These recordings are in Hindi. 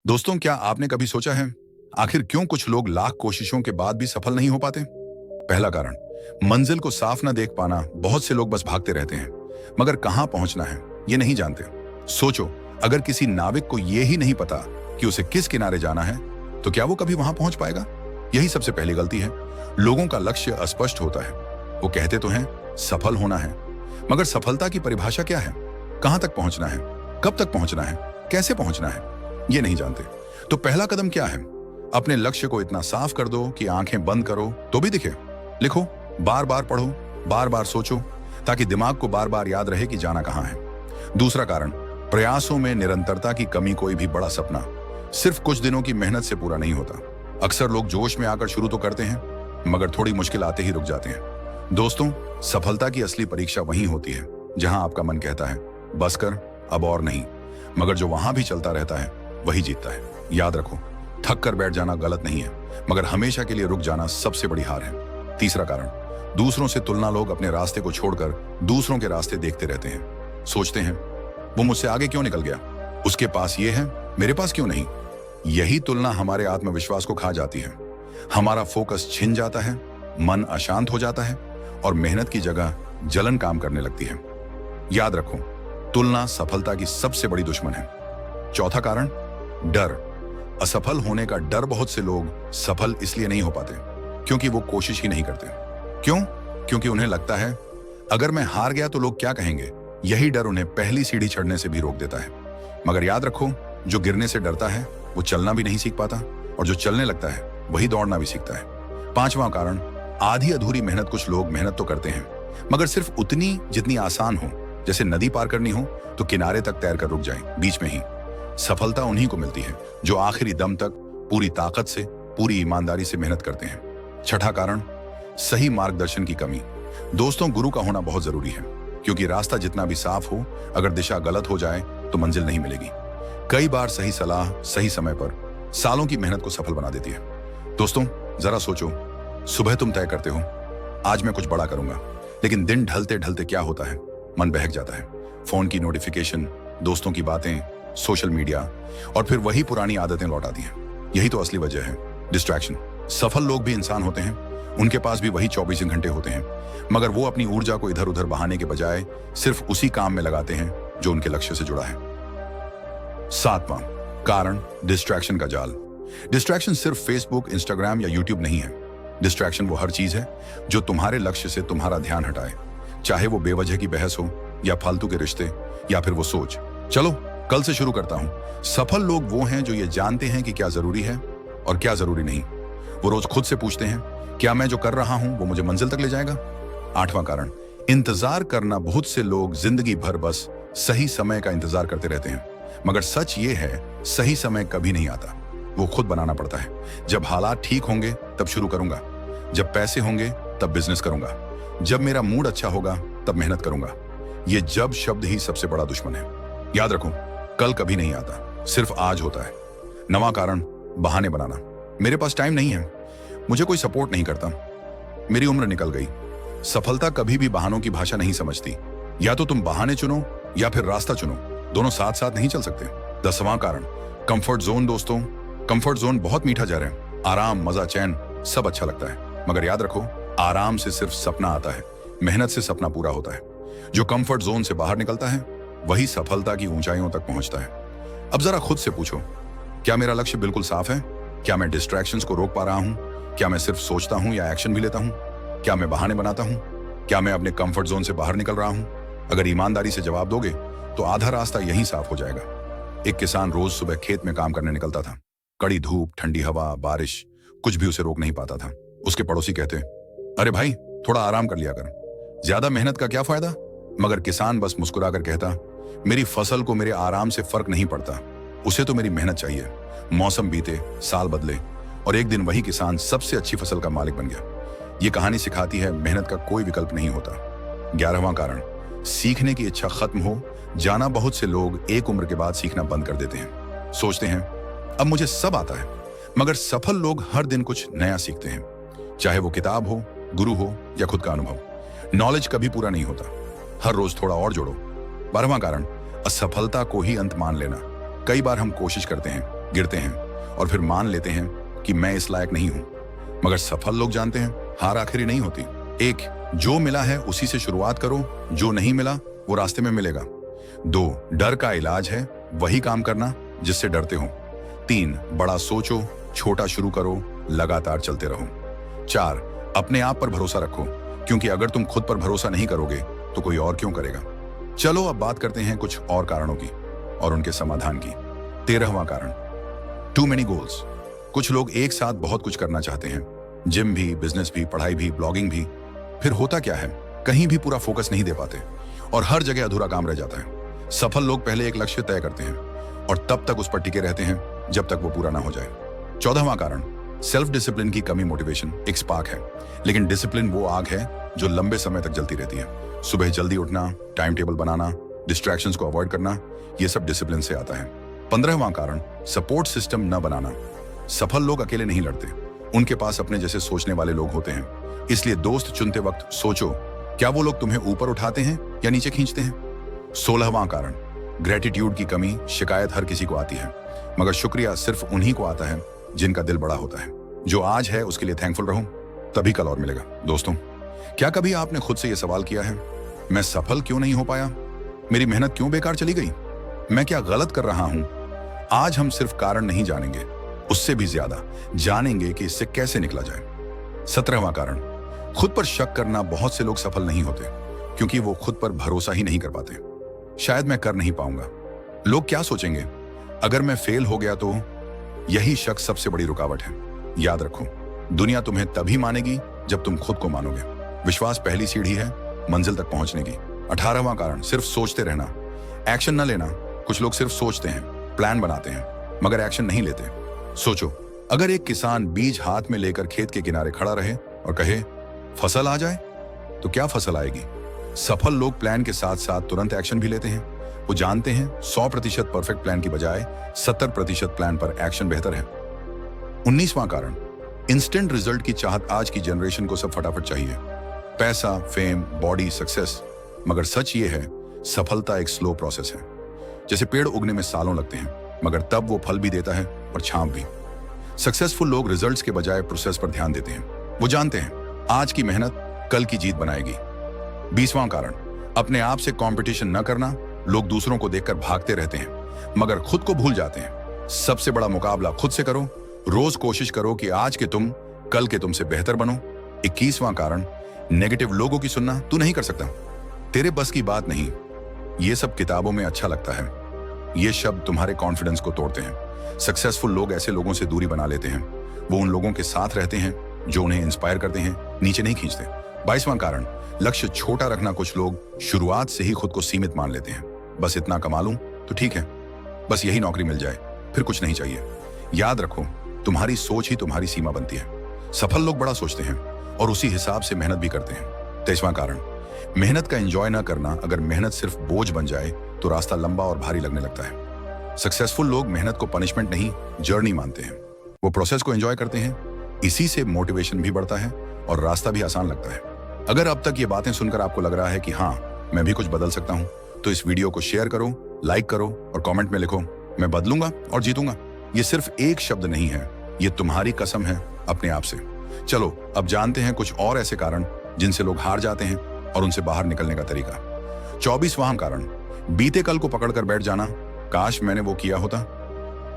दोस्तों, क्या आपने कभी सोचा है आखिर क्यों कुछ लोग लाख कोशिशों के बाद भी सफल नहीं हो पाते? पहला कारण, मंजिल को साफ ना देख पाना। बहुत से लोग बस भागते रहते हैं मगर कहां पहुंचना है ये नहीं जानते। सोचो, अगर किसी नाविक को यह ही नहीं पता कि उसे किस किनारे जाना है तो क्या वो कभी वहां पहुंच पाएगा? यही सबसे पहली गलती है। लोगों का लक्ष्य अस्पष्ट होता है। वो कहते तो हैं सफल होना है, मगर सफलता की परिभाषा क्या है? कहां तक पहुंचना है, कब तक पहुंचना है, कैसे पहुंचना है, ये नहीं जानते। तो पहला कदम क्या है? अपने लक्ष्य को इतना साफ कर दो कि आंखें बंद करो तो भी दिखे। लिखो, बार बार पढ़ो, बार बार सोचो, ताकि दिमाग को बार बार याद रहे कि जाना कहां है। दूसरा कारण, प्रयासों में निरंतरता की कमी। कोई भी बड़ा सपना सिर्फ कुछ दिनों की मेहनत से पूरा नहीं होता। अक्सर लोग जोश में आकर शुरू तो करते हैं मगर थोड़ी मुश्किल आते ही रुक जाते हैं। दोस्तों, सफलता की असली परीक्षा वहीं होती है जहां आपका मन कहता है बस कर, अब और नहीं, मगर जो वहां भी चलता रहता है वही जीतता है। याद रखो, थक कर बैठ जाना गलत नहीं है, मगर हमेशा के लिए रुक जाना सबसे बड़ी हार है। तीसरा कारण, दूसरों से तुलना। लोग अपने रास्ते को छोड़कर दूसरों के रास्ते देखते रहते हैं। सोचते हैं वो मुझसे आगे क्यों निकल गया, उसके पास ये है, मेरे पास क्यों नहीं। यही तुलना हमारे आत्मविश्वास को खा जाती है। हमारा फोकस छिन जाता है, मन अशांत हो जाता है और मेहनत की जगह जलन काम करने लगती है। याद रखो, तुलना सफलता की सबसे बड़ी दुश्मन है। चौथा कारण, डर। असफल होने का डर। बहुत से लोग सफल इसलिए नहीं हो पाते क्योंकि वो कोशिश ही नहीं करते। क्यों? क्योंकि उन्हें लगता है अगर मैं हार गया तो लोग क्या कहेंगे। यही डर उन्हें पहली सीढ़ी चढ़ने से भी रोक देता है। मगर याद रखो, जो गिरने से डरता है वो चलना भी नहीं सीख पाता, और जो चलने लगता है वही दौड़ना भी सीखता है। पांचवां कारण, आधी अधूरी मेहनत। कुछ लोग मेहनत तो करते हैं मगर सिर्फ उतनी जितनी आसान हो। जैसे नदी पार करनी हो तो किनारे तक तैर कर रुक जाए बीच में ही। सफलता उन्हीं को मिलती है जो आखिरी दम तक पूरी ताकत से, पूरी ईमानदारी से मेहनत करते हैं। छठा कारण, सही मार्गदर्शन की कमी। दोस्तों, गुरु का होना बहुत जरूरी है, क्योंकि रास्ता जितना भी साफ हो, अगर दिशा गलत हो जाए तो मंजिल नहीं मिलेगी। कई बार सही सलाह सही समय पर सालों की मेहनत को सफल बना देती है। दोस्तों, जरा सोचो, सुबह तुम तय करते हो आज मैं कुछ बड़ा करूंगा, लेकिन दिन ढलते ढलते क्या होता है? मन बहक जाता है। फोन की नोटिफिकेशन, दोस्तों की बातें, सोशल मीडिया, और फिर वही पुरानी आदतें लौट आती हैं। यही तो असली वजह है, डिस्ट्रैक्शन। सफल लोग भी इंसान होते हैं, उनके पास भी वही 24 घंटे होते हैं, मगर वो अपनी ऊर्जा को इधर उधर बहाने के बजाय सिर्फ उसी काम में लगाते हैं जो उनके लक्ष्य से जुड़ा है। सातवां कारण, डिस्ट्रैक्शन का जाल। डिस्ट्रैक्शन सिर्फ फेसबुक, इंस्टाग्राम या यूट्यूब नहीं है। डिस्ट्रैक्शन वो हर चीज है जो तुम्हारे लक्ष्य से तुम्हारा ध्यान हटाए, चाहे वो बेवजह की बहस हो या फालतू के रिश्ते या फिर वो सोच। चलो कल से शुरू करता हूं। सफल लोग वो हैं जो ये जानते हैं कि क्या जरूरी है और क्या जरूरी नहीं। वो रोज खुद से पूछते हैं क्या मैं जो कर रहा हूं वो मुझे मंजिल तक ले जाएगा। आठवां कारण, इंतजार करना। बहुत से लोग जिंदगी भर बस सही समय का इंतजार करते रहते हैं, मगर सच ये है सही समय कभी नहीं आता, वो खुद बनाना पड़ता है। जब हालात ठीक होंगे तब शुरू करूंगा, जब पैसे होंगे तब बिजनेस करूंगा, जब मेरा मूड अच्छा होगा तब मेहनत करूंगा। ये जब शब्द ही सबसे बड़ा दुश्मन है। याद रखो, कल कभी नहीं आता, सिर्फ आज होता है। नवां कारण, बहाने बनाना। मेरे पास टाइम नहीं है, मुझे कोई सपोर्ट नहीं करता, मेरी उम्र निकल गई। सफलता कभी भी बहानों की भाषा नहीं समझती। या तो तुम बहाने चुनो या फिर रास्ता चुनो, दोनों साथ साथ नहीं चल सकते। 10वां कारण, कंफर्ट जोन। दोस्तों, कंफर्ट जोन बहुत मीठा जहर है। आराम, मजा, चैन सब अच्छा लगता है, मगर याद रखो, आराम से सिर्फ सपना आता है, मेहनत से सपना पूरा होता है। जो कंफर्ट जोन से बाहर निकलता है वही सफलता की ऊंचाइयों तक पहुंचता है। अब जरा खुद से पूछो, क्या मेरा लक्ष्य बिल्कुल साफ है? क्या मैं डिस्ट्रैक्शंस को रोक पा रहा हूं? क्या मैं सिर्फ सोचता हूं या एक्शन भी लेता हूं? क्या मैं बहाने बनाता हूं? क्या मैं अपने कंफर्ट जोन से बाहर निकल रहा हूं? अगर ईमानदारी से जवाब दोगे तो आधा रास्ता यहीं साफ हो जाएगा। एक किसान रोज सुबह खेत में काम करने निकलता था। कड़ी धूप, ठंडी हवा, बारिश, कुछ भी उसे रोक नहीं पाता था। उसके पड़ोसी कहते, अरे भाई, थोड़ा आराम कर लिया कर, ज्यादा मेहनत का क्या फायदा? मगर किसान बस मुस्कुराकर कहता, मेरी फसल को मेरे आराम से फर्क नहीं पड़ता, उसे तो मेरी मेहनत चाहिए। मौसम बीते, साल बदले, और एक दिन वही किसान सबसे अच्छी फसल का मालिक बन गया। ये कहानी सिखाती है मेहनत का कोई विकल्प नहीं होता। 11वां कारण, सीखने की इच्छा खत्म हो जाना। बहुत से लोग एक उम्र के बाद सीखना बंद कर देते हैं। सोचते हैं अब मुझे सब आता है, मगर सफल लोग हर दिन कुछ नया सीखते हैं, चाहे वो किताब हो, गुरु हो या खुद का अनुभव। नॉलेज कभी पूरा नहीं होता, हर रोज थोड़ा और जोड़ो। 12वां कारण, असफलता को ही अंत मान लेना। कई बार हम कोशिश करते हैं गिरते हैं और फिर मान लेते हैं कि मैं इस लायक नहीं हूं। मगर सफल लोग जानते हैं हार आखिरी नहीं होती। 1, जो मिला है उसी से शुरुआत करो, जो नहीं मिला वो रास्ते में मिलेगा। 2, डर का इलाज है वही काम करना जिससे डरते हो। 3, बड़ा सोचो, छोटा शुरू करो, लगातार चलते रहो। 4, अपने आप पर भरोसा रखो, क्योंकि अगर तुम खुद पर भरोसा नहीं करोगे तो कोई और क्यों करेगा। चलो अब बात करते हैं कुछ और कारणों की और उनके समाधान की। 13वां कारण, टू मेनी गोल्स। कुछ लोग एक साथ बहुत कुछ करना चाहते हैं, जिम भी, बिजनेस भी, पढ़ाई भी, ब्लॉगिंग भी। फिर होता क्या है, कहीं भी पूरा फोकस नहीं दे पाते और हर जगह अधूरा काम रह जाता है। सफल लोग पहले एक लक्ष्य तय करते हैं और तब तक उस पर टिके रहते हैं जब तक वो पूरा ना हो जाए। 14वां कारण, सेल्फ डिसिप्लिन की कमी। मोटिवेशन एक स्पार्क है, लेकिन डिसिप्लिन वो आग है जो लंबे समय तक जलती रहती है। सुबह जल्दी उठना, टाइम टेबल बनाना, डिस्ट्रैक्शंस को अवॉइड करना, ये सब डिसिप्लिन से आता है। 15वां कारण, सपोर्ट सिस्टम न बनाना। सफल लोग अकेले नहीं लड़ते, उनके पास अपने जैसे सोचने वाले लोग होते हैं। इसलिए दोस्त चुनते वक्त सोचो, क्या वो लोग तुम्हें ऊपर उठाते हैं या नीचे खींचते हैं। 16वां कारण, ग्रेटिट्यूड की कमी। शिकायत हर किसी को आती है, मगर शुक्रिया सिर्फ उन्हीं को आता है जिनका दिल बड़ा होता है। जो आज है उसके लिए थैंकफुल रहो, तभी कल और मिलेगा। दोस्तों, क्या कभी आपने खुद से यह सवाल किया है, मैं सफल क्यों नहीं हो पाया? मेरी मेहनत क्यों बेकार चली गई? मैं क्या गलत कर रहा हूं? आज हम सिर्फ कारण नहीं जानेंगे, उससे भी ज्यादा जानेंगे कि इससे कैसे निकला जाए। 17वां कारण, खुद पर शक करना। बहुत से लोग सफल नहीं होते क्योंकि वो खुद पर भरोसा ही नहीं कर पाते। शायद मैं कर नहीं पाऊंगा, लोग क्या सोचेंगे, अगर मैं फेल हो गया तो। यही शक सबसे बड़ी रुकावट है। याद रखो, दुनिया तुम्हें तभी मानेगी जब तुम खुद को मानोगे। विश्वास पहली सीढ़ी है मंजिल तक पहुंचने की। 18वां कारण, सिर्फ सोचते रहना, एक्शन न लेना। कुछ लोग सिर्फ सोचते हैं, प्लान बनाते हैं, मगर एक्शन नहीं लेते। सोचो, अगर एक किसान बीज हाथ में लेकर खेत के किनारे खड़ा रहे और कहे फसल आ जाए, तो क्या फसल आएगी? सफल लोग प्लान के साथ साथ तुरंत एक्शन भी लेते हैं। वो जानते हैं 100% परफेक्ट प्लान की बजाय 70% प्लान पर एक्शन बेहतर है। 19वां कारण, इंस्टेंट रिजल्ट की चाहत। आज की जनरेशन को सब फटाफट चाहिए, पैसा, फेम, बॉडी, सक्सेस। मगर सच ये है, सफलता एक स्लो प्रोसेस है। जैसे पेड़ उगने में सालों लगते हैं, मगर तब वो फल भी देता है और छांव भी। सक्सेसफुल लोग रिजल्ट्स के बजाय प्रोसेस पर ध्यान देते हैं। वो जानते हैं आज की मेहनत कल की जीत बनाएगी। 20वां कारण, अपने आप से कंपटीशन न करना। लोग दूसरों को देखकर भागते रहते हैं, मगर खुद को भूल जाते हैं। सबसे बड़ा मुकाबला खुद से करो। रोज कोशिश करो कि आज के तुम कल के तुमसे बेहतर बनो। 21वां कारण, नेगेटिव लोगों की सुनना। तू नहीं कर सकता, तेरे बस की बात नहीं। ये सब किताबों में अच्छा लगता है, ये शब्द तुम्हारे कॉन्फिडेंस को तोड़ते हैं। सक्सेसफुल लोग ऐसे लोगों से दूरी बना लेते हैं। वो उन लोगों के साथ रहते हैं जो उन्हें इंस्पायर करते हैं, नीचे नहीं खींचते। 22वां कारण, लक्ष्य छोटा रखना। कुछ लोग शुरुआत से ही खुद को सीमित मान लेते हैं। बस इतना कमा लूं तो ठीक है, बस यही नौकरी मिल जाए, फिर कुछ नहीं चाहिए। याद रखो, तुम्हारी सोच ही तुम्हारी सीमा बनती है। सफल लोग बड़ा सोचते हैं और उसी हिसाब से मेहनत भी करते हैं। 23वां कारण, मेहनत का एंजॉय ना करना। अगर मेहनत सिर्फ बोझ बन जाए तो रास्ता लंबा और भारी लगने लगता है। सक्सेसफुल लोग मेहनत को पनिशमेंट नहीं, जर्नी मानते हैं। वो प्रोसेस को एंजॉय करते हैं, इसी से मोटिवेशन भी बढ़ता है और रास्ता भी आसान लगता है। अगर अब तक ये बातें सुनकर आपको लग रहा है कि हाँ, मैं भी कुछ बदल सकता हूं, तो इस वीडियो को शेयर करो, लाइक करो और कमेंट में लिखो, मैं बदलूंगा और जीतूंगा। ये सिर्फ एक शब्द नहीं है, ये तुम्हारी कसम है अपने आप से। चलो अब जानते हैं कुछ और ऐसे कारण जिनसे लोग हार जाते हैं और उनसे बाहर निकलने का तरीका। 24वां कारण, बीते कल को पकड़कर बैठ जाना। काश मैंने वो किया होता,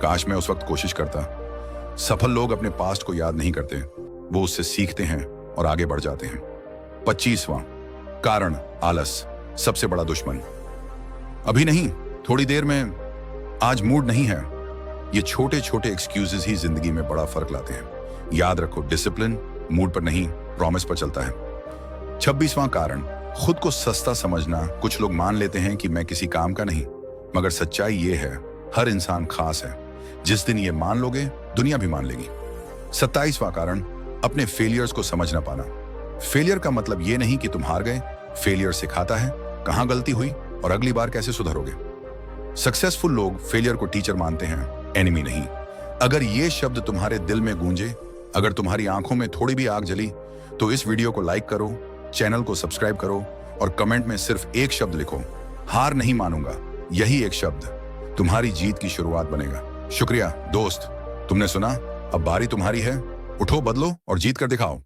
काश मैं उस वक्त कोशिश करता। सफल लोग अपने पास्ट को याद नहीं करते, वो उससे सीखते हैं और आगे बढ़ जाते हैं। 25वां कारण, आलस, सबसे बड़ा दुश्मन। अभी नहीं, थोड़ी देर में, आज मूड नहीं है। ये छोटे छोटे एक्सक्यूजेस ही जिंदगी में बड़ा फर्क लाते हैं। याद रखो, डिसिप्लिन मूड पर नहीं, प्रॉमिस पर चलता है। 26वां कारण, खुद को सस्ता समझना। कुछ लोग मान लेते हैं कि मैं किसी काम का नहीं, मगर सच्चाई ये है, हर इंसान खास है। जिस दिन ये मान लोगे, दुनिया भी मान लेगी। 27वां कारण, अपने फेलियर्स को समझ ना पाना। फेलियर का मतलब ये नहीं कि तुम हार गए, फेलियर सिखाता है कहां गलती हुई और अगली बार कैसे सुधरोगे। सक्सेसफुल लोग फेलियर को टीचर मानते हैं, एनिमी नहीं। अगर ये शब्द तुम्हारे दिल में गूंजे, अगर तुम्हारी आंखों में थोड़ी भी आग जली, तो इस वीडियो को लाइक करो, चैनल को सब्सक्राइब करो और कमेंट में सिर्फ एक शब्द लिखो, हार नहीं मानूंगा। यही एक शब्द तुम्हारी जीत की शुरुआत बनेगा। शुक्रिया दोस्त, तुमने सुना। अब बारी तुम्हारी है। उठो, बदलो और जीत कर दिखाओ।